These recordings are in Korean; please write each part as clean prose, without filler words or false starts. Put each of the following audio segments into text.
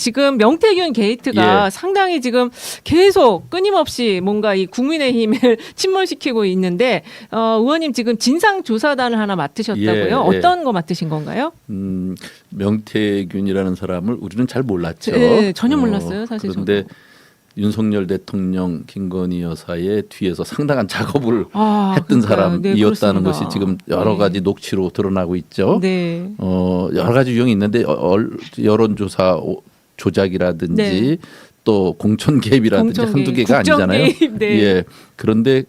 지금 명태균 게이트가 예. 상당히 지금 계속 끊임없이 뭔가 이 국민의힘을 침몰시키고 있는데 의원님 지금 진상조사단을 하나 맡으셨다고요? 예, 예. 어떤 거 맡으신 건가요? 명태균이라는 사람을 우리는 잘 몰랐죠. 네, 전혀 몰랐어요, 사실 그런데 저도. 윤석열 대통령, 김건희 여사의 뒤에서 상당한 작업을 그러니까요. 했던 사람이었다는 네, 것이 지금 여러 가지 녹취로 드러나고 있죠. 네. 여러 가지 유형이 있는데 여론조사 조작이라든지 네. 또 공천 개입이라든지 공천 한두 개입, 개가 국정 아니잖아요. 개입, 네. 예. 그런데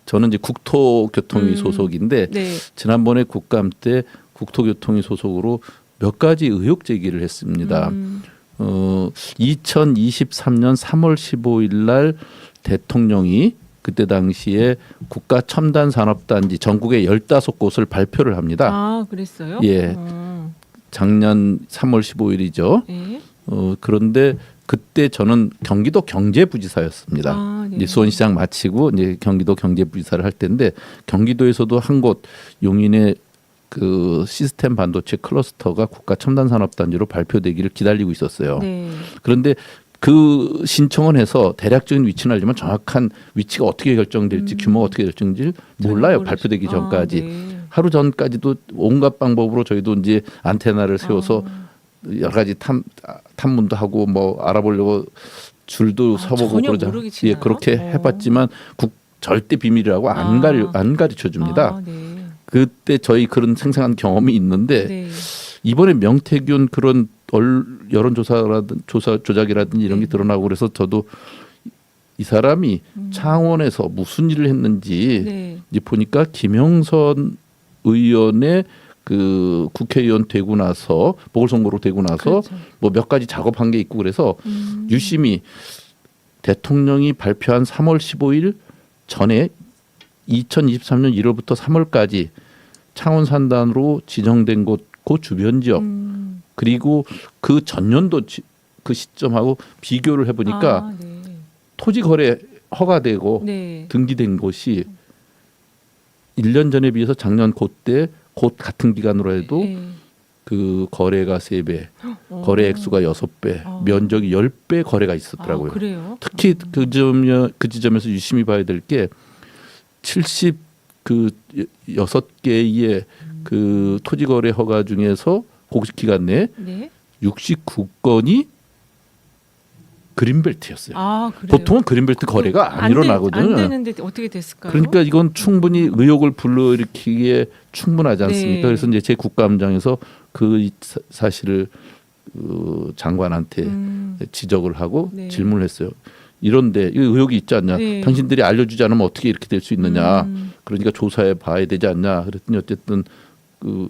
저는 이제 국토교통위 소속인데 네. 지난번에 국감 때 국토교통위 소속으로 몇 가지 의혹 제기를 했습니다. 2023년 3월 15일 날 대통령이 그때 당시에 국가 첨단 산업단지 전국에 15곳을 발표를 합니다. 아, 그랬어요? 예. 작년 3월 15일이죠. 네. 그런데 그때 저는 경기도 경제부지사였습니다. 아, 네. 이제 수원시장 마치고 이제 경기도 경제부지사를 할 때인데 경기도에서도 한 곳 용인의 그 시스템 반도체 클러스터가 국가 첨단 산업단지로 발표되기를 기다리고 있었어요. 네. 그런데 그 신청은 해서 대략적인 위치는 알지만 정확한 위치가 어떻게 결정될지 규모가 어떻게 결정될지 몰라요. 발표되기 전까지. 네. 하루 전까지도 온갖 방법으로 저희도 이제 안테나를 세워서 여러 가지 탐문도 하고 뭐 알아보려고 줄도 서보고 전혀 그러자. 모르게 예, 치나요? 그렇게 해봤지만 절대 비밀이라고 안 가르쳐 줍니다. 아, 네. 그때 저희 그런 생생한 경험이 있는데 네. 이번에 명태균 그런 여론조사라든 조사 조작이라든지 이런 게 드러나고 그래서 저도 이 사람이 창원에서 무슨 일을 했는지 네. 이제 보니까 김영선 의원의 그 국회의원 되고 나서 보궐선거로 되고 나서 그렇죠. 뭐 몇 가지 작업한 게 있고 그래서 유심히 대통령이 발표한 3월 15일 전에 2023년 1월부터 3월까지 창원 산단으로 지정된 곳 그 주변 지역 그리고 그 전년도 그 시점하고 비교를 해보니까 네. 토지 거래 허가되고 네. 등기된 곳이 1년 전에 비해서 작년 그때 곧 같은 기간으로 해도 네. 그 거래가 3배, 거래 액수가 6배, 면적이 10배 거래가 있었더라고요. 그래요? 특히 그 지점에서 유심히 봐야 될 게 76개의 그 토지 거래 허가 중에서 그 기간 내에 네. 69건이 그린벨트였어요. 아, 그래요? 보통은 그린벨트 거래가 안 일어나거든요. 안 되는데 어떻게 됐을까요? 그러니까 이건 충분히 의혹을 불러일으키기에 충분하지 않습니까? 네. 그래서 이제 제 국감장에서 그 사실을 장관한테 지적을 하고 네. 질문을 했어요. 이런데 이 의혹이 있지 않냐? 네. 당신들이 알려주지 않으면 어떻게 이렇게 될 수 있느냐? 그러니까 조사해 봐야 되지 않냐? 그랬더니 어쨌든 그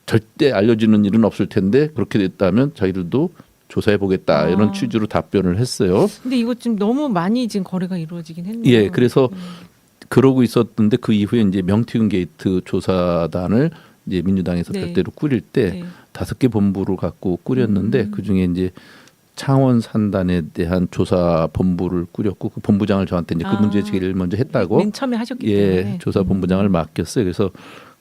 절대 알려지는 일은 없을 텐데 그렇게 됐다면 자기들도 조사해 보겠다 이런 취지로 답변을 했어요. 근데 이거 지금 너무 많이 지금 거래가 이루어지긴 했네요. 예, 그래서 그러고 있었는데 그 이후에 이제 명태균 게이트 조사단을 이제 민주당에서 네. 별도로 꾸릴 때 네. 5개 본부를 갖고 꾸렸는데 그 중에 이제 창원 산단에 대한 조사 본부를 꾸렸고 그 본부장을 저한테 이제 그 문제 제기를 먼저 했다고. 맨 처음에 하셨기 예, 때문에. 조사 본부장을 맡겼어요. 그래서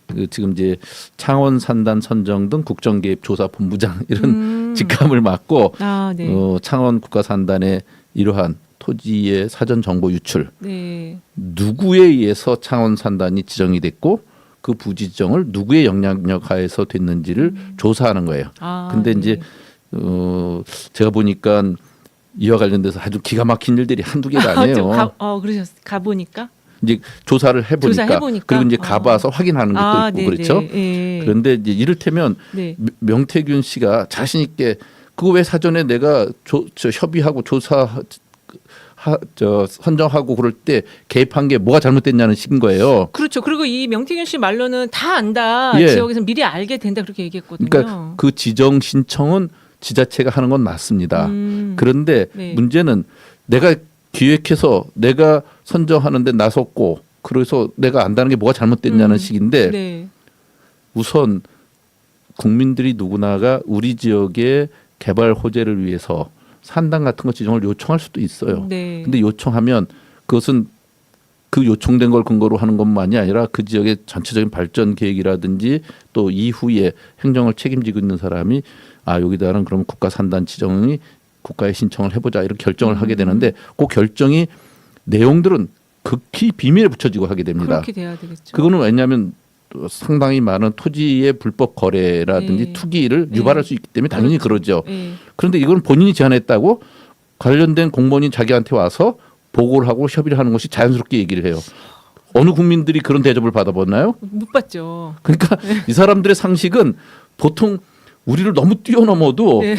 그 지금 이제 창원 산단 선정 등 국정 개입 조사 본부장 이런 직함을 맡고 아, 네. 창원 국가 산단의 이러한 토지의 사전 정보 유출 네. 누구에 의해서 창원 산단이 지정이 됐고 그 부지정을 누구의 영향력 하에서 됐는지를 조사하는 거예요. 아, 근데 네. 이제 제가 보니까 이와 관련돼서 아주 기가 막힌 일들이 한두 개가 아니에요. 가보니까? 이제 조사를 해보니까 조사해보니까? 그리고 이제 가봐서 확인하는 것도 있고 네네. 그렇죠. 예. 그런데 이제 이를테면 네. 명태균 씨가 자신 있게 그거 왜 사전에 내가 협의하고 선정하고 그럴 때 개입한 게 뭐가 잘못됐냐는 식인 거예요. 그렇죠. 그리고 이 명태균 씨 말로는 다 안다. 예. 지역에서 미리 알게 된다 그렇게 얘기했거든요. 그러니까 그 지정 신청은 지자체가 하는 건 맞습니다. 그런데 네. 문제는 내가 기획해서 내가 선정하는데 나섰고 그래서 내가 안다는 게 뭐가 잘못됐냐는 식인데 네. 우선 국민들이 누구나가 우리 지역의 개발 호재를 위해서 산당 같은 거 지정을 요청할 수도 있어요. 네. 근데 요청하면 그것은 그 요청된 걸 근거로 하는 것만이 아니라 그 지역의 전체적인 발전 계획이라든지 또 이후에 행정을 책임지고 있는 사람이 아 여기다는 그럼 국가 산단 지정이 국가에 신청을 해보자 이렇게 결정을 하게 되는데 그 결정이 내용들은 극히 비밀에 붙여지고 하게 됩니다. 그렇게 돼야 되겠죠. 그거는 왜냐하면 상당히 많은 토지의 불법 거래라든지 네. 투기를 네. 유발할 수 있기 때문에 당연히 그렇죠. 그러죠. 예. 그런데 이건 본인이 제안했다고 관련된 공무원이 자기한테 와서 보고를 하고 협의를 하는 것이 자연스럽게 얘기를 해요. 어느 국민들이 그런 대접을 받아봤나요? 못 봤죠. 그러니까 이 사람들의 상식은 보통 우리를 너무 뛰어넘어도 네,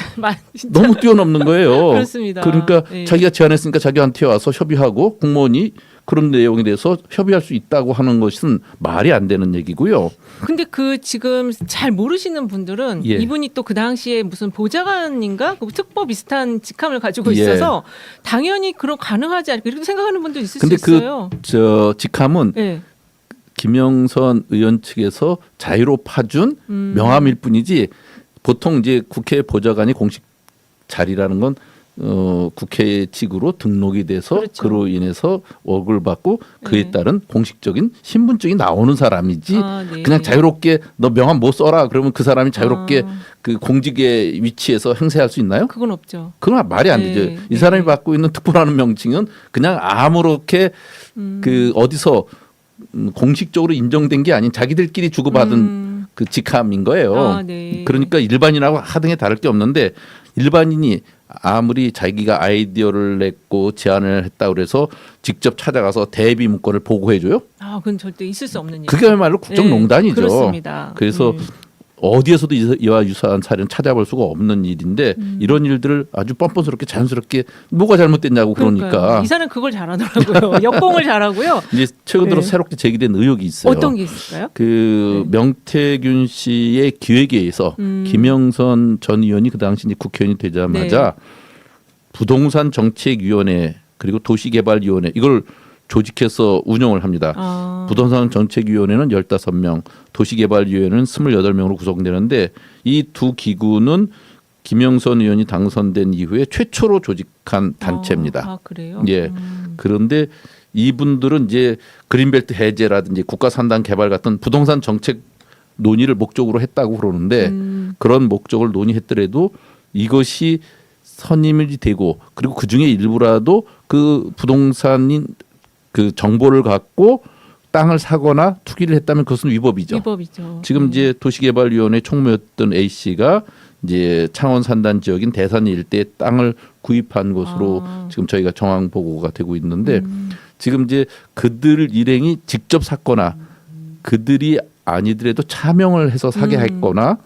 진짜 너무 뛰어넘는 거예요. 그렇습니다. 그러니까 네. 자기가 제안했으니까 자기한테 와서 협의하고 공무원이 그런 내용에 대해서 협의할 수 있다고 하는 것은 말이 안 되는 얘기고요. 근데 그 지금 잘 모르시는 분들은 예. 이분이 또 그 당시에 무슨 보좌관인가 그 특보 비슷한 직함을 가지고 예. 있어서 당연히 그런 가능하지 않을까 이렇게 생각하는 분도 있을 근데 수 있어요. 저 직함은 네. 김영선 의원 측에서 자유로 파준 명함일 뿐이지 보통 이제 국회 보좌관이 공식 자리라는 건 국회 직으로 등록이 돼서 그렇죠. 그로 인해서 월급을 받고 그에 네. 따른 공식적인 신분증이 나오는 사람이지 아, 네. 그냥 자유롭게 너 명함 못 써라 그러면 그 사람이 자유롭게 그 공직의 위치에서 행세할 수 있나요? 그건 없죠. 그건 말이 안 네. 되죠. 이 네. 사람이 갖고 있는 특보라는 명칭은 그냥 아무렇게 그 어디서 공식적으로 인정된 게 아닌 자기들끼리 주고받은 그 직함인 거예요. 아, 네. 그러니까 일반인하고 하등에 다를 게 없는데 일반인이 아무리 자기가 아이디어를 냈고 제안을 했다 그래서 직접 찾아가서 대비 문건을 보고해 줘요? 아, 그건 절대 있을 수 없는 일. 그게야말로 국정농단이죠. 그렇습니다. 그래서 어디에서도 이와 유사한 사례는 찾아볼 수가 없는 일인데 이런 일들을 아주 뻔뻔스럽게 자연스럽게 뭐가 잘못됐냐고 그러니까요. 그러니까 이 사람 그걸 잘하더라고요. 역공을 잘하고요. 이제 최근 들어 네. 새롭게 제기된 의혹이 있어요. 어떤 게 있을까요? 그 네. 명태균 씨의 기획에 의해서 김영선 전 의원이 그 당시 이제 국회의원이 되자마자 네. 부동산 정책위원회 그리고 도시개발위원회 이걸 조직해서 운영을 합니다. 아. 부동산 정책위원회는 15명, 도시개발위원회는 28명으로 구성되는데 이 두 기구는 김영선 의원이 당선된 이후에 최초로 조직한 단체입니다. 아, 그래요? 예. 그런데 이분들은 이제 그린벨트 해제라든지 국가 산단 개발 같은 부동산 정책 논의를 목적으로 했다고 그러는데 그런 목적을 논의했더라도 이것이 선임이 되고 그리고 그 중에 일부라도 그 부동산인 그 정보를 갖고 땅을 사거나 투기를 했다면 그것은 위법이죠. 위법이죠. 지금 이제 도시개발위원회 총무였던 A 씨가 이제 창원 산단 지역인 대산 일대에 땅을 구입한 것으로 지금 저희가 정황 보고가 되고 있는데 지금 이제 그들 일행이 직접 샀거나 그들이 아니더라도 차명을 해서 사게 했거나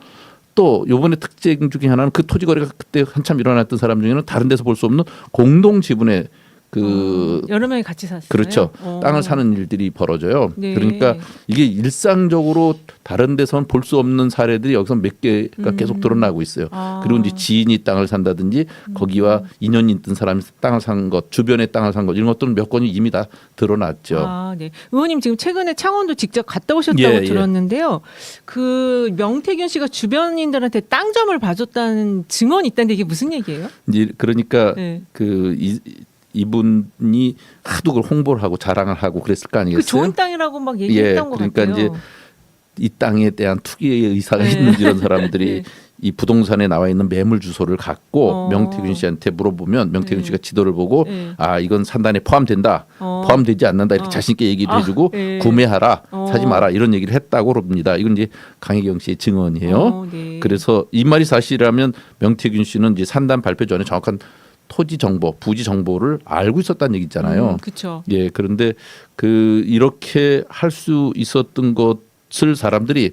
또 요번에 특징 중에 하나는 그 토지 거래가 그때 한참 일어났던 사람 중에는 다른 데서 볼 수 없는 공동 지분의 그 여러 명이 같이 샀어요. 그렇죠. 땅을 사는 일들이 벌어져요. 네. 그러니까 이게 일상적으로 다른 데서는 볼 수 없는 사례들이 여기서 몇 개가 계속 드러나고 있어요. 아. 그리고 이제 지인이 땅을 산다든지 거기와 인연이 있던 사람이 땅을 산 것, 주변에 땅을 산 것 이런 것들은 몇 건이 이미 다 드러났죠. 아, 네. 의원님 지금 최근에 창원도 직접 갔다 오셨다고 예, 예. 들었는데요. 그 명태균 씨가 주변인들한테 땅점을 봐줬다는 증언이 있다는데 이게 무슨 얘기예요? 이제 그러니까 네. 이분이 하도 그걸 홍보를 하고 자랑을 하고 그랬을 거 아니겠어요? 그 좋은 땅이라고 막 얘기했던 것 그러니까 같아요. 이제 이 땅에 대한 투기의 의사가 네. 있는지 이런 사람들이 네. 이 부동산에 나와 있는 매물 주소를 갖고 명태균 씨한테 물어보면 명태균 네. 씨가 지도를 보고 네. 아 이건 산단에 포함된다 포함되지 않는다 이렇게 자신 있게 얘기를 해주고 네. 구매하라 사지 마라 이런 얘기를 했다고 그럽니다. 이건 이제 강혜경 씨의 증언이에요. 네. 그래서 이 말이 사실이라면 명태균 씨는 이제 산단 발표 전에 정확한 토지 정보, 부지 정보를 알고 있었다는 얘기잖아요. 그렇죠. 예, 그런데 그 이렇게 할 수 있었던 것을 사람들이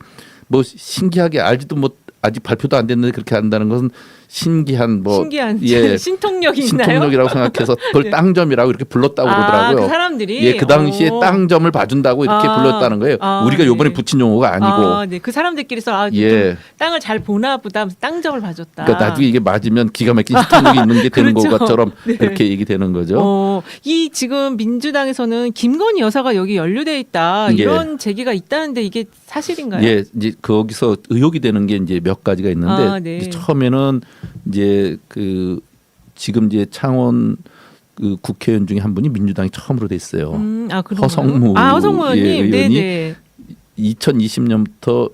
뭐 신기하게 알지도 못 아직 발표도 안 됐는데 그렇게 한다는 것은 신기한 뭐 신기한 예, 신통력이 있나요? 신통력이라고 생각해서 그걸 네. 땅점이라고 이렇게 불렀다고 그러더라고요. 그 사람들이 예, 그 당시에 땅점을 봐준다고 이렇게 불렀다는 거예요. 우리가 요번에 네. 붙인 용어가 아니고. 네. 그 사람들끼리서 예. 좀 땅을 잘 보나 보다 하면서 땅점을 봐줬다. 그러니까 나중에 이게 맞으면 기가 막힌 신통력이 있는 게 되는 그렇죠. 것처럼 네. 그렇게 얘기되는 거죠. 이 지금 민주당에서는 김건희 여사가 여기 연루돼 있다 이런 제기가 있다는데 이게 사실인가요? 예, 이제 거기서 의혹이 되는 게 이제 몇 가지가 있는데 네. 이제 처음에는 이제 그 지금 이제 창원 그 국회의원 중에 한 분이 민주당이 처음으로 됐어요. 그런가요? 허성무 허성무 의원님, 의원이 네네. 2020년부터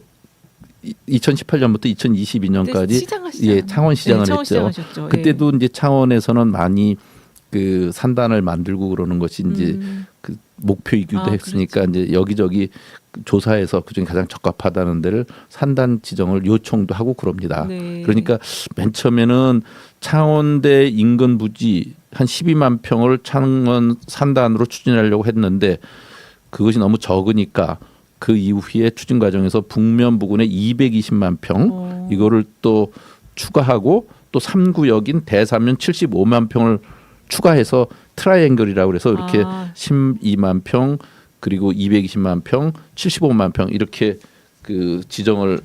2018년부터 2022년까지 시장하시잖아요. 창원시장을 네, 했죠. 시장하셨죠. 그때도 이제 창원에서는 많이 그 산단을 만들고 그러는 것이 이제 그 목표이기도 했으니까 그렇죠. 이제 여기저기 조사해서 그중에 가장 적합하다는 데를 산단 지정을 요청도 하고 그럽니다. 네. 그러니까 맨 처음에는 창원대 인근 부지 한 12만 평을 창원 산단으로 추진하려고 했는데 그것이 너무 적으니까 그 이후에 추진 과정에서 북면 부근에 220만 평 이거를 또 추가하고 또 3구역인 대산면 75만 평을 추가해서 트라이앵글이라고 그래서 이렇게 12만 평 그리고 220만 평, 75만 평 이렇게 그 지정을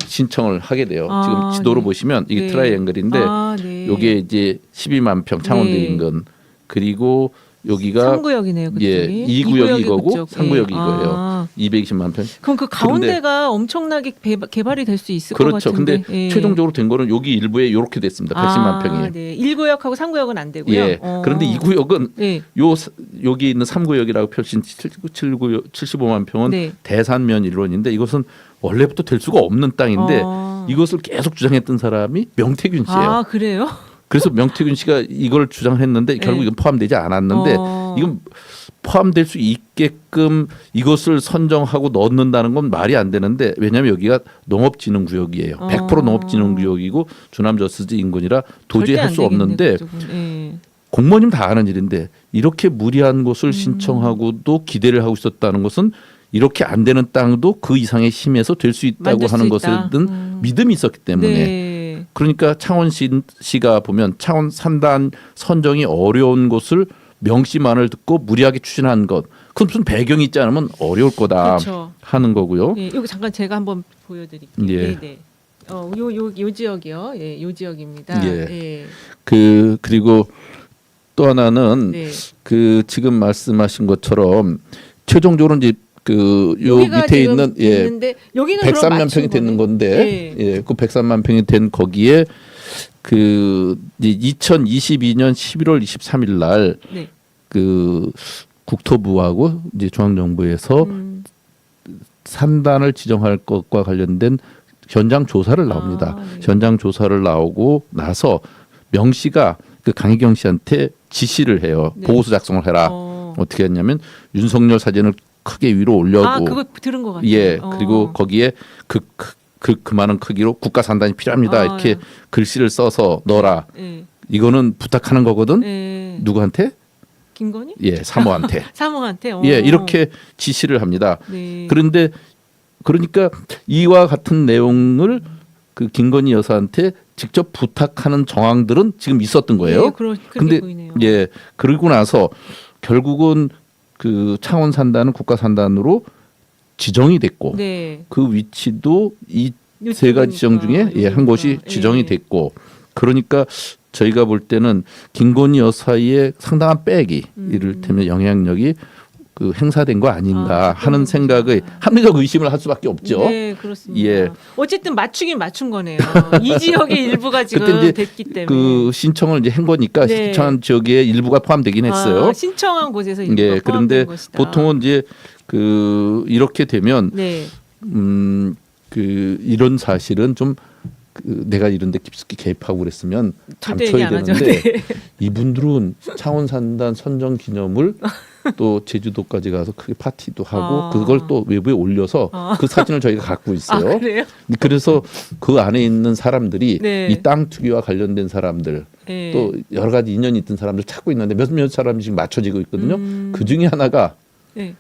신청을 하게 돼요. 지금 지도로 네. 보시면 이게 네. 트라이앵글인데 네. 요게 이제 12만 평 창원대 네. 인근 그리고 여기가 3구역이네요. 그쪽이. 예, 2구역이 이거고 그쪽. 3구역이 예. 이거예요. 220만 평. 그럼 그 가운데가 엄청나게 개발이 될 수 있을 그렇죠. 것 같은데. 근데 예. 최종적으로 된 거는 여기 일부에 이렇게 됐습니다. 110만 평이. 네. 1구역하고 3구역은 안 되고요. 예. 그런데 2구역은 네. 여기 있는 3구역이라고 펼친 7구역 75만 평은 네. 대산면 일원인데 이것은 원래부터 될 수가 없는 땅인데 이것을 계속 주장했던 사람이 명태균 씨예요. 그래요? 그래서 명태균 씨가 이걸 주장했는데 결국 네. 이건 포함되지 않았는데 이건 포함될 수 있게끔 이것을 선정하고 넣는다는 건 말이 안 되는데 왜냐하면 여기가 농업진흥구역이에요. 100% 농업진흥구역이고 주남저수지 인근이라 도저히 할 수 없는데 예. 공무원님 다 아는 일인데 이렇게 무리한 곳을 신청하고도 기대를 하고 있었다는 것은 이렇게 안 되는 땅도 그 이상의 힘에서 될 수 있다고 만들 수 하는 있다. 것에는 믿음이 있었기 때문에 네. 그러니까 창원시가 보면 창원 산단 선정이 어려운 곳을 명시만을 듣고 무리하게 추진한 것. 그건 무슨 배경이 있지 않으면 어려울 거다 그렇죠. 하는 거고요. 예, 여기 잠깐 제가 한번 보여드릴게요. 예. 네, 네. 요 지역이요. 예, 요 지역입니다. 예. 예. 그리고 또 하나는 네. 그 지금 말씀하신 것처럼 최종적으로 이제 그 요 여기가 밑에 지금 있는 있는데 여기는 103만 평이 되는 건데 그 103만 평이 된 거기에 그 이제 2022년 11월 23일 날 네. 그 국토부하고 이제 중앙정부에서 산단을 지정할 것과 관련된 현장 조사를 나옵니다. 네. 현장 조사를 나오고 나서 명 씨가 그 강희경 씨한테 지시를 해요. 네. 보고서 작성을 해라. 어떻게 했냐면 윤석열 사진을 크게 위로 올려고 그거 들은 것 같아요. 예. 그리고 거기에 그 많은 크기로 국가 산단이 필요합니다. 이렇게 글씨를 써서 넣어라. 예. 이거는 부탁하는 거거든. 예. 누구한테? 김건희? 예, 사모한테. 사모한테. 예, 이렇게 지시를 합니다. 네. 그런데 그러니까 이와 같은 내용을 그 김건희 여사한테 직접 부탁하는 정황들은 지금 있었던 거예요. 예, 그렇게 근데 보이네요. 예, 그러고 나서 결국은 그 창원 산단은 국가 산단으로 지정이 됐고 네. 그 위치도 이 세 가지 지정 중에 한 곳이 지정이 됐고 그러니까 저희가 볼 때는 김건희 여사의 상당한 백이 이를테면 영향력이 그 행사된 거 아닌가 하는 생각의 합리적 의심을 할 수밖에 없죠. 네, 그렇습니다. 예. 어쨌든 맞추긴 맞춘 거네요. 이 지역의 일부가 지금 그때 이제 됐기 때문에. 그 신청을 이제 한 거니까 네. 신청한 지역의 일부가 포함되긴 했어요. 신청한 곳에서 일부가 예, 포함된 그런데 것이다. 보통은 이제 그 이렇게 되면 네. 그 이런 사실은 좀 그 내가 이런데 깊숙이 개입하고 그랬으면 절대 얘기 감춰야 안 하죠. 되는데 네. 이분들은 창원 산단 선정 기념을 또 제주도까지 가서 크게 파티도 하고 그걸 또 외부에 올려서 그 사진을 저희가 갖고 있어요. 그래요? 그래서 그 안에 있는 사람들이 네. 이 땅 투기와 관련된 사람들 네. 또 여러 가지 인연이 있던 사람들 찾고 있는데 몇몇 사람이 지금 맞춰지고 있거든요. 그 중에 하나가 네.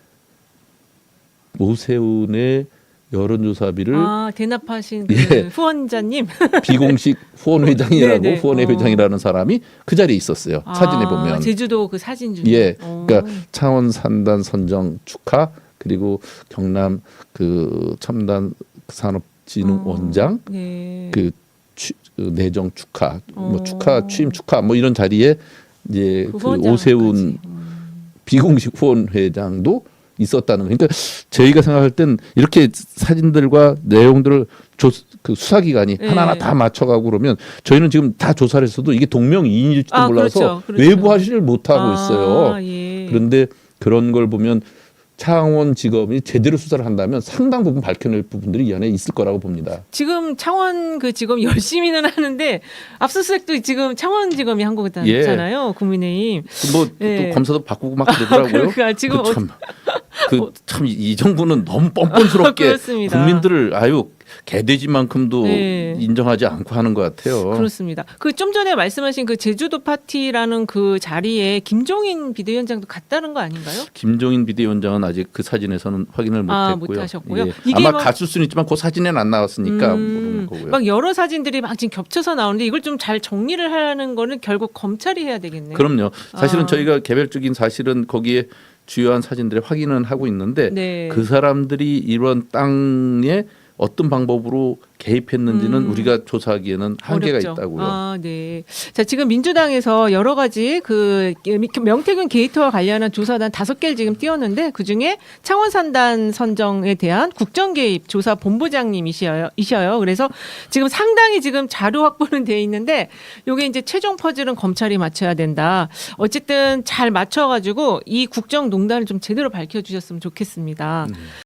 오세훈의 여론조사비를 대납하신 그 예. 후원자님. 비공식 후원회장이라고 네네. 후원회 회장이라는 사람이 그 자리에 있었어요. 사진에 보면. 제주도 그 사진 중에. 예, 그러니까 창원 산단 선정 축하 그리고 경남 그 첨단 산업진흥 원장 네. 그 내정 축하 뭐 축하 취임 축하 뭐 이런 자리에 이제 그 오세훈 비공식 후원회장도 있었다는 거. 그러니까 저희가 생각할 땐 이렇게 사진들과 내용들을 그 수사기관이 네. 하나하나 다 맞춰가고 그러면 저희는 지금 다 조사를 했어도 이게 동명이인일지도 몰라서 그렇죠. 외부 확인을 못 하고 있어요. 예. 그런데 그런 걸 보면 창원지검이 제대로 수사를 한다면 상당 부분 밝혀낼 부분들이 이 안에 있을 거라고 봅니다. 지금 창원 그 지검 열심히는 하는데 압수수색도 지금 창원지검이 한 거잖아요. 국민의힘. 뭐 예. 또 검사도 바꾸고 막 그러더라고요. 그러니까 지금 참 이 정부는 너무 뻔뻔스럽게 그렇습니다. 국민들을 아유 개돼지만큼도 네. 인정하지 않고 하는 것 같아요. 그렇습니다. 그 좀 전에 말씀하신 그 제주도 파티라는 그 자리에 김종인 비대위원장도 갔다는 거 아닌가요? 김종인 비대위원장은 아직 그 사진에서는 확인을 못했고요. 못하셨고요. 예. 이게 아마 뭐- 갔을 수는 있지만 그 사진에는 안 나왔으니까 모르는 거고요. 막 여러 사진들이 막 지금 겹쳐서 나오는데 이걸 좀 잘 정리를 하는 거는 결국 검찰이 해야 되겠네요. 그럼요. 사실은 아. 저희가 개별적인 사실은 거기에 주요한 사진들을 확인은 하고 있는데 네. 그 사람들이 이런 땅에 어떤 방법으로 개입했는지는 우리가 조사하기에는 한계가 어렵죠. 있다고요. 아, 네. 자, 지금 민주당에서 여러 가지 그 명태균 게이트와 관련한 조사단 5개를 지금 띄웠는데 그중에 창원산단 선정에 대한 국정개입 조사 본부장님이셔요. 그래서 지금 상당히 지금 자료 확보는 돼 있는데 요게 이제 최종 퍼즐은 검찰이 맞춰야 된다. 어쨌든 잘 맞춰가지고 이 국정농단을 좀 제대로 밝혀주셨으면 좋겠습니다.